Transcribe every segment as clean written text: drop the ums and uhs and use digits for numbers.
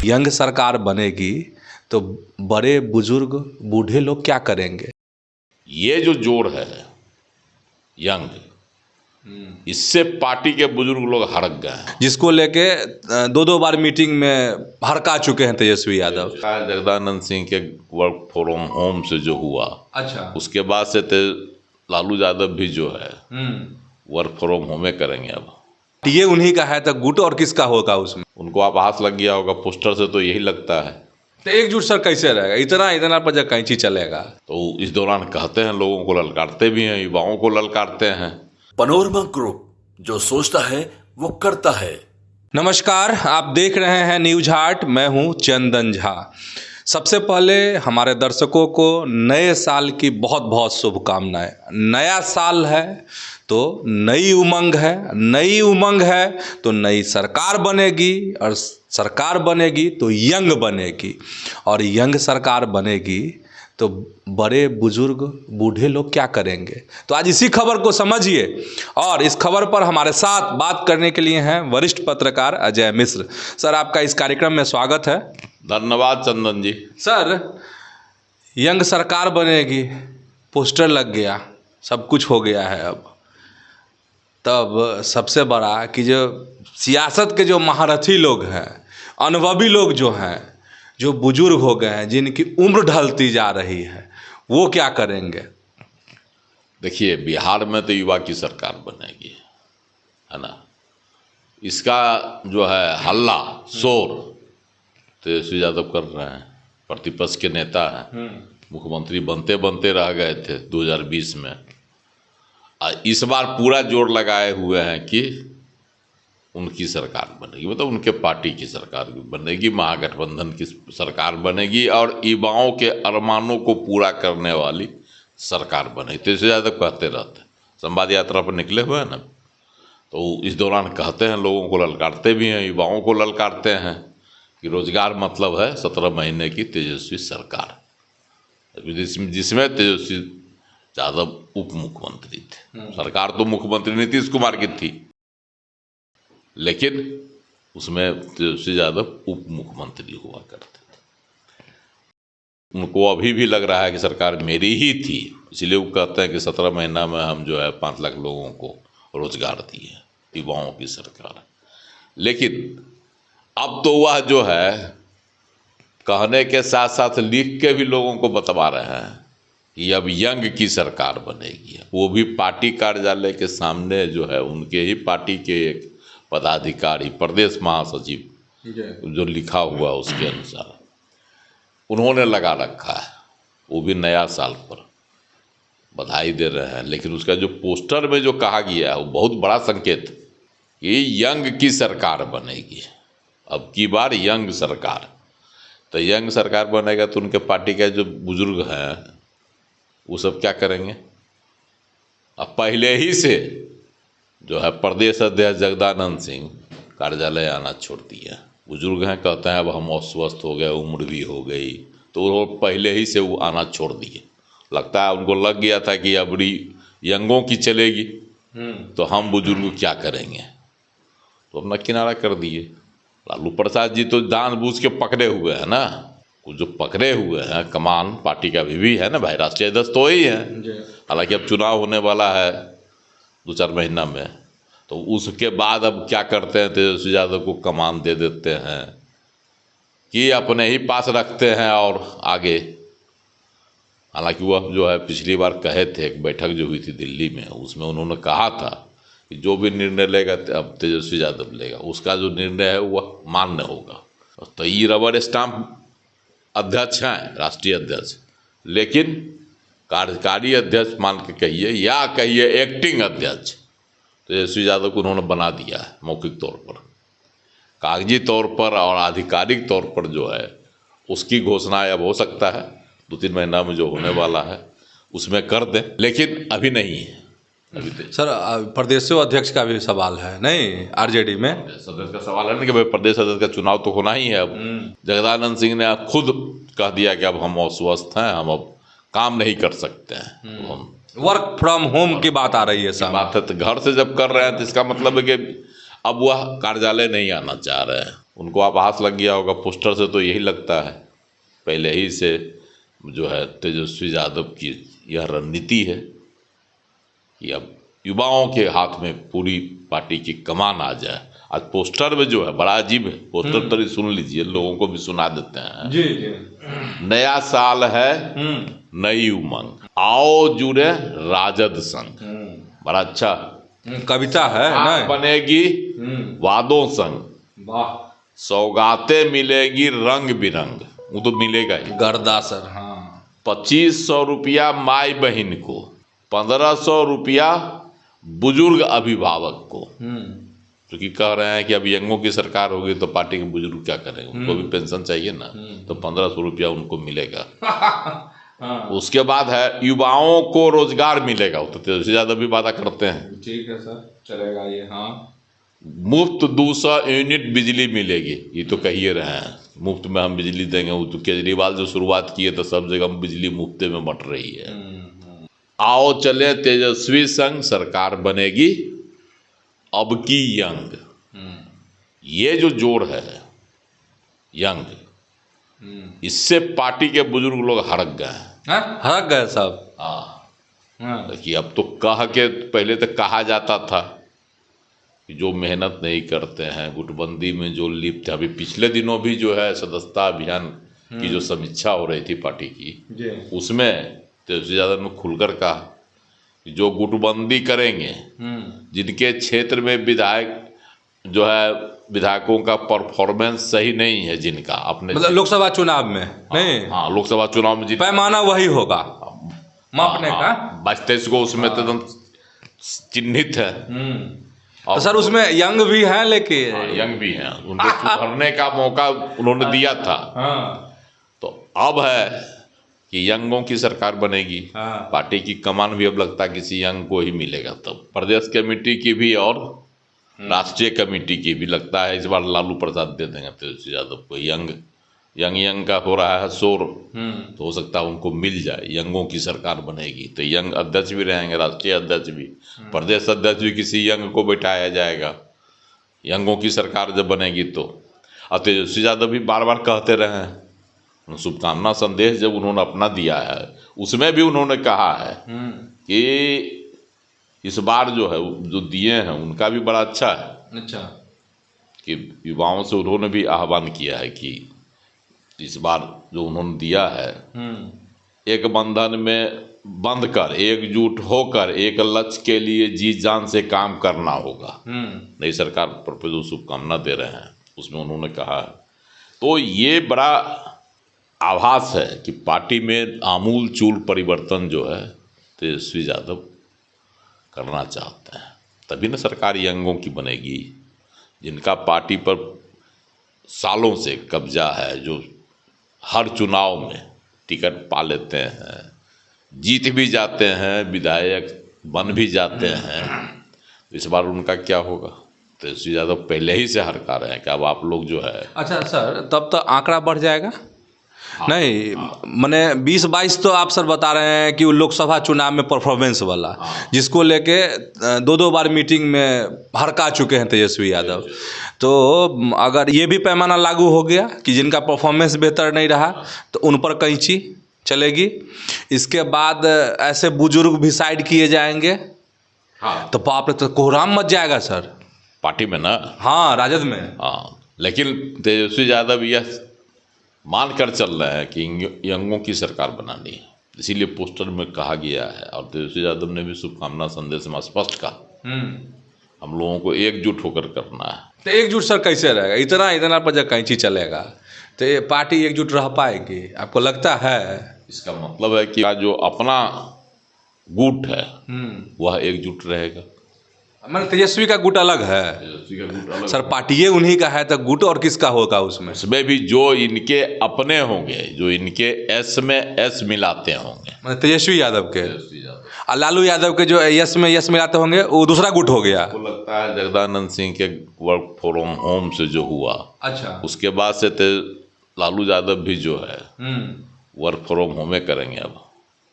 Young सरकार बनेगी तो बड़े बुजुर्ग बूढ़े लोग क्या करेंगे? ये जो जोड़ है यंग, इससे पार्टी के बुजुर्ग लोग हड़क गए हैं, जिसको लेके दो बार मीटिंग में हड़का चुके हैं तेजस्वी यादव। जगदानंद सिंह के वर्क फ्रॉम होम से जो हुआ, अच्छा, उसके बाद से लालू यादव भी जो है वर्क फ्रॉम होम करेंगे। अब ये उन्हीं का है तो गुट और किसका होगा उसमें? उनको आभास लग गया होगा, पोस्टर से तो यही लगता है। तो एकजुट सर कैसे रहेगा? इतना पर जब कैंची चलेगा तो इस दौरान कहते हैं, लोगों को ललकारते भी हैं, युवाओं को ललकारते हैं। पनोरमा ग्रुप, जो सोचता है वो करता है। नमस्कार, आप देख रहे हैं न्यूज हार्ट। मैं हूं चंदन झा। सबसे पहले हमारे दर्शकों को नए साल की बहुत बहुत शुभकामनाएं। नया साल है तो नई उमंग है, नई उमंग है तो नई सरकार बनेगी, और सरकार बनेगी तो यंग बनेगी, और यंग सरकार बनेगी तो बड़े बुजुर्ग बूढ़े लोग क्या करेंगे? तो आज इसी खबर को समझिए, और इस खबर पर हमारे साथ बात करने के लिए हैं वरिष्ठ पत्रकार अजय मिश्र। सर, आपका इस कार्यक्रम में स्वागत है। धन्यवाद चंदन जी। सर, यंग सरकार बनेगी, पोस्टर लग गया, सब कुछ हो गया है। अब तब सबसे बड़ा कि जो सियासत के जो महारथी लोग हैं, अनुभवी लोग जो हैं, जो बुजुर्ग हो गए हैं, जिनकी उम्र ढलती जा रही है, वो क्या करेंगे? देखिए, बिहार में तो युवा की सरकार बनेगी, है ना। इसका जो है हल्ला शोर तेजस्वी यादव कर रहे हैं, प्रतिपक्ष के नेता हैं, मुख्यमंत्री बनते बनते रह गए थे 2020 में। इस बार पूरा जोर लगाए हुए हैं कि उनकी सरकार बनेगी, मतलब उनके पार्टी की सरकार बनेगी, महागठबंधन की सरकार बनेगी, और युवाओं के अरमानों को पूरा करने वाली सरकार बनेगी। तेजस्वी यादव कहते रहते हैं, संवाद यात्रा पर निकले हुए हैं ना, तो इस दौरान कहते हैं, लोगों को ललकारते भी हैं, युवाओं को ललकारते हैं कि रोजगार मतलब है 17 महीने की तेजस्वी सरकार, जिसमें तेजस्वी यादव उप मुख्यमंत्री थे। सरकार तो मुख्यमंत्री नीतीश कुमार की थी, लेकिन उसमें तेजस्वी यादव उप मुख्यमंत्री हुआ करते थे। उनको अभी भी लग रहा है कि सरकार मेरी ही थी, इसलिए वो कहते हैं कि 17 महीना में हम जो है 5 लाख लोगों को रोजगार दिए, युवाओं की सरकार। लेकिन अब तो वह जो है कहने के साथ साथ लिख के भी लोगों को बता रहे हैं कि अब यंग की सरकार बनेगी। वो भी पार्टी कार्यालय के सामने जो है उनके ही पार्टी के एक पदाधिकारी, प्रदेश महासचिव, जो लिखा हुआ उसके अनुसार उन्होंने लगा रखा है, वो भी नया साल पर बधाई दे रहे हैं। लेकिन उसका जो पोस्टर में जो कहा गया है वो बहुत बड़ा संकेत कि यंग की सरकार बनेगी, अब की बार यंग सरकार। तो यंग सरकार बनेगा तो उनके पार्टी के जो बुजुर्ग हैं वो सब क्या करेंगे? अब पहले ही से जो है प्रदेश अध्यक्ष जगदानंद सिंह कार्यालय आना छोड़ दिया। बुजुर्ग हैं, कहते हैं अब हम अस्वस्थ हो गए, उम्र भी हो गई, तो वो पहले ही से वो आना छोड़ दिए। लगता है उनको लग गया था कि अब यंगों की चलेगी तो हम बुजुर्ग क्या करेंगे, तो अपना किनारा कर दिए। लालू प्रसाद जी तो जानबूझ के पकड़े हुए हैं ना, वो जो पकड़े हुए हैं कमान पार्टी का भी है ना भाई, राष्ट्रीय अध्यक्ष तो ही है। हालांकि अब चुनाव होने वाला है 2-4 महीना में, तो उसके बाद अब क्या करते हैं, तेजस्वी यादव को कमान दे देते हैं कि अपने ही पास रखते हैं और आगे। हालांकि वह जो है पिछली बार कहे थे, एक बैठक जो हुई थी दिल्ली में, उसमें उन्होंने कहा था कि जो भी निर्णय लेगा अब तेजस्वी यादव लेगा, उसका जो निर्णय है वह मान्य होगा। तो ये रबर स्टाम्प अध्यक्ष हैं, राष्ट्रीय अध्यक्ष, लेकिन कार्यकारी अध्यक्ष मान के कहिए या कहिए एक्टिंग अध्यक्ष तेजस्वी यादव को उन्होंने बना दिया है। मौखिक तौर पर, कागजी तौर पर और आधिकारिक तौर पर जो है उसकी घोषणा अब हो सकता है 2-3 महीना में जो होने वाला है उसमें कर दें, लेकिन अभी नहीं है। अभी सर, प्रदेश अध्यक्ष का भी सवाल है नहीं, आरजेडी में सदस्य का सवाल है ना कि भाई प्रदेश अध्यक्ष का चुनाव तो होना ही है। अब जगदानंद सिंह ने खुद कह दिया कि अब हम अस्वस्थ हैं, हम अब काम नहीं कर सकते हैं। तो हम वर्क फ्रॉम होम की बात आ रही है सर। बात है, तो घर से जब कर रहे हैं तो इसका मतलब है कि अब वह कार्यालय नहीं आना चाह रहे हैं। उनको आभास लग गया होगा, पोस्टर से तो यही लगता है पहले ही से जो है तेजस्वी यादव की यह रणनीति है कि अब युवाओं के हाथ में पूरी पार्टी की कमान आ जाए। आज पोस्टर में जो है बड़ा अजीब है, पोस्टर तो सुन लीजिए, लोगों को भी सुना देते हैं। जी जी। नया साल है, नई उमंग, आओ जुड़े राजद संग। बड़ा अच्छा कविता है ना। बनेगी वादों संग, वाह। सौगातें मिलेगी रंग बिरंग, वो तो मिलेगा ही। गर्दा सर, हाँ। 2500 रुपया माई बहन को, 1500 रुपया बुजुर्ग अभिभावक को, क्योंकि कह रहे हैं कि अब यंगों की सरकार होगी तो पार्टी के बुजुर्ग क्या करेंगे, उनको भी पेंशन चाहिए ना, तो 1500 रुपया उनको मिलेगा। उसके बाद है युवाओं को रोजगार मिलेगा, वो तो तेजस्वी यादव भी वादा करते हैं। ठीक है सर, चलेगा ये। हाँ। मुफ्त 200 यूनिट बिजली मिलेगी, ये तो कह ही रहे हैं मुफ्त में हम बिजली देंगे। वो तो केजरीवाल जो शुरुआत किए तो सब जगह बिजली मुफ्त में बंट रही है। आओ चले तेजस्वी संग, सरकार बनेगी अब की यंग। ये जो जोड़ है यंग, इससे पार्टी के बुजुर्ग लोग हड़क गए हैं। हड़क गए सब। हाँ, देखिए अब तो कह के, पहले तो कहा जाता था कि जो मेहनत नहीं करते हैं, गुटबंदी में जो लिप्त है। अभी पिछले दिनों भी जो है सदस्यता अभियान की जो समीक्षा हो रही थी पार्टी की, उसमें तेजस्वी यादव ने खुलकर कहा कि जो गुटबंदी करेंगे, जिनके क्षेत्र में विधायक जो है, विधायकों का परफॉर्मेंस सही नहीं है, जिनका अपने मतलब लोकसभा चुनाव में नहीं। हाँ, लोकसभा चुनाव में पैमाना वही होगा मापने का। 22-23 को उसमें तो एकदम चिन्हित है। तो सर उसमें यंग भी है, लेकिन यंग भी हैं, उनको सुधरने का मौका उन्होंने दिया था। तो अब है कि यंगों की सरकार बनेगी। पार्टी की कमान भी अब लगता है किसी यंग को ही मिलेगा। तब प्रदेश कमेटी की भी और राष्ट्रीय कमेटी की भी लगता है इस बार लालू प्रसाद दे देंगे तेजस्वी यादव को। यंग का हो रहा है शोर, तो हो सकता है उनको मिल जाए, यंगों की सरकार बनेगी। तो यंग अध्यक्ष भी रहेंगे, राष्ट्रीय अध्यक्ष भी, प्रदेश अध्यक्ष भी किसी यंग को बैठाया जाएगा। यंगों की सरकार जब बनेगी तो। और तेजस्वी यादव भी बार बार कहते रहे हैं, शुभकामना संदेश जब उन्होंने अपना दिया है, उसमें भी उन्होंने कहा है कि इस बार जो है, जो दिए हैं उनका भी बड़ा अच्छा है। अच्छा। कि युवाओं से उन्होंने भी आह्वान किया है कि इस बार जो उन्होंने दिया है, एक बंधन में बंध कर, एकजुट होकर एक लक्ष्य के लिए जी जान से काम करना होगा। नई सरकार पर जो शुभकामना दे रहे हैं उसमें उन्होंने कहा है। तो ये बड़ा आभास है कि पार्टी में आमूल चूल परिवर्तन जो है तेजस्वी यादव करना चाहते हैं। तभी ना सरकार यंगों की बनेगी, जिनका पार्टी पर सालों से कब्जा है, जो हर चुनाव में टिकट पा लेते हैं, जीत भी जाते हैं, विधायक बन भी जाते हैं। इस बार उनका क्या होगा? तेजस्वी यादव पहले ही से हरका रहे हैं कि अब आप लोग जो है। अच्छा सर, तब तो आंकड़ा बढ़ जाएगा। नहीं, मैंने 20-22 तो आप सर बता रहे हैं कि वो लोकसभा चुनाव में परफॉर्मेंस वाला, जिसको लेके 2-2 बार मीटिंग में हरका चुके हैं तेजस्वी यादव। तो अगर ये भी पैमाना लागू हो गया कि जिनका परफॉर्मेंस बेहतर नहीं रहा तो उन पर कैंची चलेगी। इसके बाद ऐसे बुजुर्ग भी साइड किए जाएंगे। तो बाप रे, तो कोहराम मच जाएगा सर पार्टी में ना। हाँ, राजद में। हाँ, लेकिन तेजस्वी यादव यह मान कर चल रहे हैं कि यंगों की सरकार बनानी है, इसीलिए पोस्टर में कहा गया है। और तेजस्वी यादव ने भी शुभकामना संदेश में स्पष्ट कहा, हम लोगों को एकजुट होकर करना है। तो एकजुट सर कैसे रहेगा? इतना पर जब कैंची चलेगा तो ये पार्टी एकजुट रह पाएगी, आपको लगता है? इसका मतलब है कि जो अपना गुट है वह एकजुट रहेगा। मैंने तेजस्वी का गुट अलग है। तेजस्वी का गुट अलग सर, पार्टी उन्हीं का है, तो गुट और किसका होगा उसमें? उसमें भी जो इनके अपने होंगे, जो इनके एस में एस मिलाते होंगे, मतलब तेजस्वी यादव के। और लालू यादव के जो यस में यस मिलाते होंगे वो दूसरा गुट हो गया। को लगता है जगदानंद सिंह के वर्क फ्रॉम होम से जो हुआ, अच्छा, उसके बाद से लालू यादव भी जो है वर्क फ्रॉम होम करेंगे। अब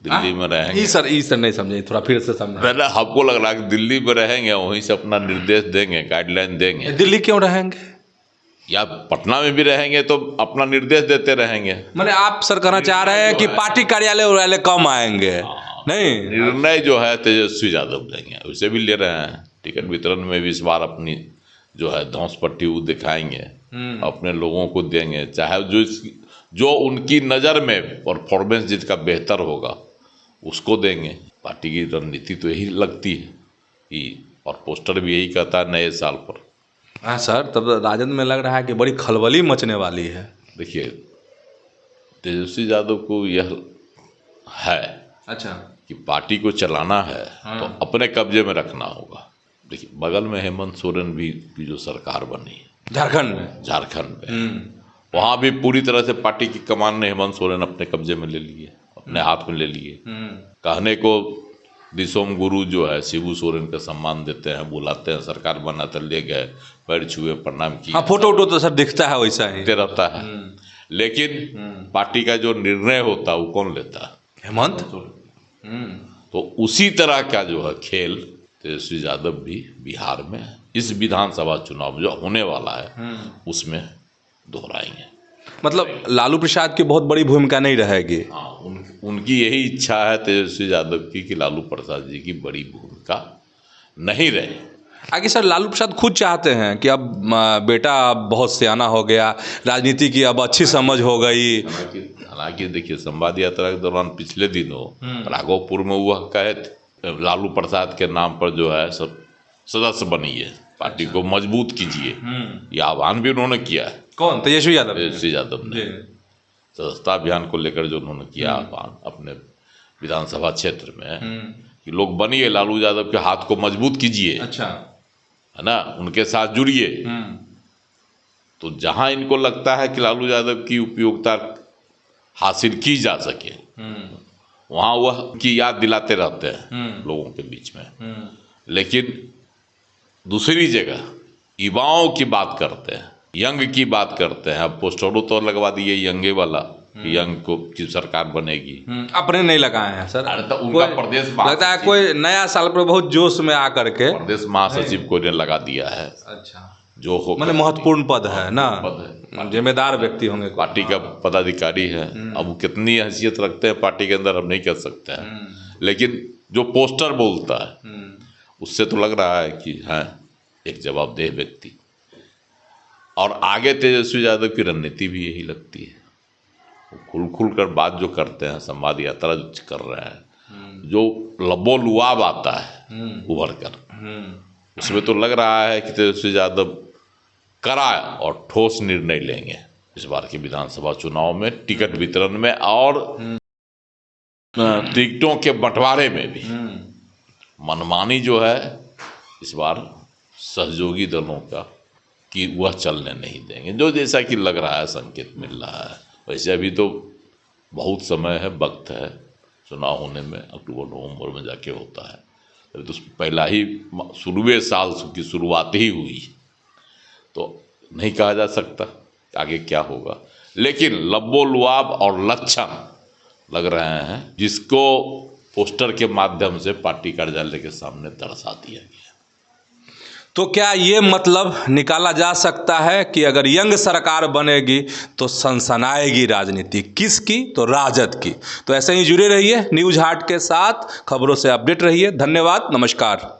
दिल्ली में रहेंगे। ई सर नहीं समझे, थोड़ा फिर से समझा। पहले हमको लग रहा है कि दिल्ली में रहेंगे, वहीं से अपना निर्देश देंगे, गाइडलाइन देंगे। दिल्ली क्यों रहेंगे? या पटना में भी रहेंगे तो अपना निर्देश देते रहेंगे। मैंने आप सर कहना चाह रहे हैं कि पार्टी कार्यालय वाले कम आएंगे? नहीं, निर्णय जो है तेजस्वी यादव लेंगे, उसे भी ले रहे हैं। टिकट वितरण में भी इस बार अपनी जो है धौंस पट्टी वो दिखाएंगे, अपने लोगों को देंगे, चाहे जो उनकी नज़र में परफॉर्मेंस जिसका बेहतर होगा उसको देंगे। पार्टी की रणनीति तो यही लगती है कि, और पोस्टर भी यही कहता है नए साल पर। हाँ सर, तब तो राजद में लग रहा है कि बड़ी खलबली मचने वाली है। देखिए, तेजस्वी यादव को यह है अच्छा कि पार्टी को चलाना है तो अपने कब्जे में रखना होगा। देखिए, बगल में हेमंत सोरेन भी की जो सरकार बनी है झारखंड में, वहाँ भी पूरी तरह से पार्टी की कमान ने हेमंत सोरेन अपने कब्जे में ले लिए, अपने हाथ में ले लिए। कहने को दिसोम गुरु जो है शिबू सोरेन का सम्मान देते हैं, बुलाते हैं, सरकार बनाते ले गए, पैर छुए, प्रणाम किए। हाँ, फोटो तो सर दिखता है वैसा ही रहता है। लेकिन पार्टी का जो निर्णय होता है वो कौन लेता है? हेमंत। तो उसी तरह का जो है खेल तेजस्वी यादव भी बिहार में इस विधानसभा चुनाव जो होने वाला है उसमें दोहराएंगे। मतलब लालू प्रसाद की बहुत बड़ी भूमिका नहीं रहेगी। हाँ, उनकी यही इच्छा है तेजस्वी यादव की कि लालू प्रसाद जी की बड़ी भूमिका नहीं रहे। आगे सर, लालू प्रसाद खुद चाहते हैं कि अब बेटा बहुत सियाना हो गया, राजनीति की अब अच्छी समझ हो गई। हालांकि देखिए, संवाद यात्रा के दौरान पिछले दिनों राघोपुर में हुआ कहे लालू प्रसाद के नाम पर जो है सब सदस्य बनिए, पार्टी को मजबूत कीजिए, यह आह्वान भी उन्होंने किया है। कौन? तेजस्वी यादव ने सदस्यता अभियान को लेकर जो उन्होंने किया आह्वान अपने विधानसभा क्षेत्र में कि लोग बनिए, लालू यादव के हाथ को मजबूत कीजिए। अच्छा, है ना, उनके साथ जुड़िए। तो जहां इनको लगता है कि लालू यादव की उपयोगिता हासिल की जा सके वहां वह की याद दिलाते रहते हैं लोगों के बीच में। लेकिन दूसरी जगह युवाओं की बात करते हैं, यंग की बात करते हैं। अब पोस्टरों तो लगवा दिए यंगे वाला, यंग को की सरकार बनेगी। अपने नहीं लगाए हैं सर। अरे तो उनका प्रदेश लगता है कोई नया साल पर बहुत जोश में आकर के प्रदेश महासचिव को ने लगा दिया है। अच्छा, जो हो मैंने महत्वपूर्ण पद है ना, जिम्मेदार व्यक्ति होंगे, पार्टी का पदाधिकारी है। अब वो कितनी हैसियत रखते हैं पार्टी के अंदर हम नहीं कह सकते हैं, लेकिन जो पोस्टर बोलता है उससे तो लग रहा है कि हाँ एक जवाबदेह व्यक्ति। और आगे तेजस्वी यादव की रणनीति भी यही लगती है, खुल कर बात जो करते हैं, संवाद यात्रा जो कर रहे हैं, जो लबोलुआब आता है उभर कर, उसमें तो लग रहा है कि तेजस्वी यादव कड़ा और ठोस निर्णय लेंगे इस बार के विधानसभा चुनाव में, टिकट वितरण में और टिकटों के बंटवारे में भी। मनमानी जो है इस बार सहयोगी दलों का कि वह चलने नहीं देंगे, जो जैसा कि लग रहा है, संकेत मिल रहा है। वैसे अभी तो बहुत समय है, वक्त है चुनाव होने में, अक्टूबर नवंबर में जाके होता है। अभी तो पहला ही शुरुए साल की शुरुआत ही हुई, तो नहीं कहा जा सकता आगे क्या होगा। लेकिन लबोलुआब और लक्षण लग रहे हैं जिसको पोस्टर के माध्यम से पार्टी कार्यालय के सामने दर्शा दिया गया। तो क्या ये मतलब निकाला जा सकता है कि अगर यंग सरकार बनेगी तो सनसनाएगी राजनीति? किसकी? तो राजद की। तो ऐसे ही जुड़े रहिए न्यूज़ हाट के साथ, खबरों से अपडेट रहिए। धन्यवाद, नमस्कार।